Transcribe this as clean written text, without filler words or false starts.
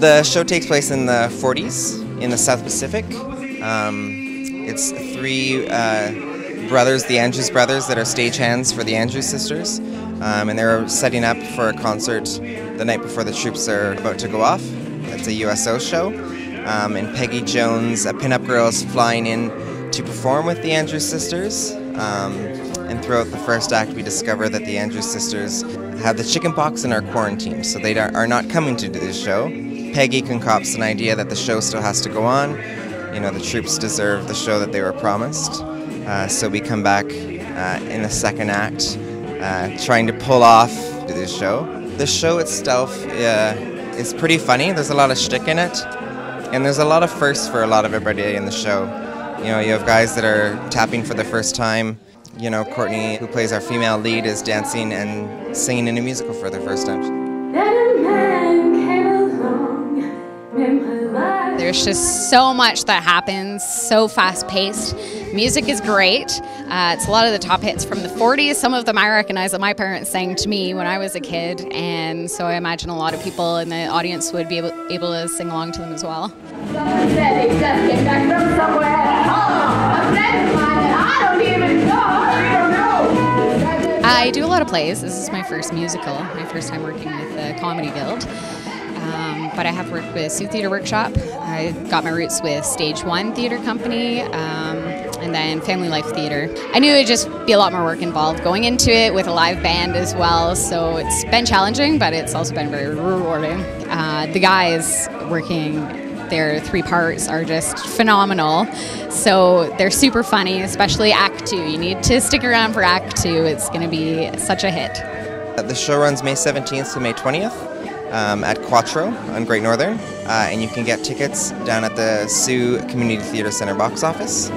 The show takes place in the 40s in the South Pacific. It's three brothers, the Andrews brothers, that are stagehands for the Andrews sisters. And they're setting up for a concert the night before the troops are about to go off. It's a USO show. And Peggy Jones, a pinup girl, is flying in to perform with the Andrews sisters. And throughout the first act, we discover that the Andrews sisters have the chickenpox and are quarantined, so they are not coming to do this show. Peggy concocts an idea that the show still has to go on. You know, the troops deserve the show that they were promised. So we come back in the second act, trying to pull off this show. The show itself is pretty funny. There's a lot of shtick in it, and there's a lot of firsts for a lot of everybody in the show. You know, you have guys that are tapping for the first time. You know, Courtney, who plays our female lead, is dancing and singing in a musical for the first time. There's just so much that happens, so fast-paced. Music is great. It's a lot of the top hits from the 40s. Some of them I recognize that my parents sang to me when I was a kid, and so I imagine a lot of people in the audience would be able to sing along to them as well. Someone said they just came back from somewhere. Oh, a friend of mine that I don't even know. I do a lot of plays. This is my first musical, my first time working with the Comedy Guild. But I have worked with Sault Theatre Workshop. I got my roots with Stage 1 Theatre Company, and then Family Life Theatre. I knew it would just be a lot more work involved going into it with a live band as well, so it's been challenging, but it's also been very rewarding. The guys working their three parts are just phenomenal, so they're super funny, especially Act 2. You need to stick around for Act 2. It's going to be such a hit. The show runs May 17th to May 20th. At Quattro on Great Northern, and you can get tickets down at the Sault Community Theatre Centre box office.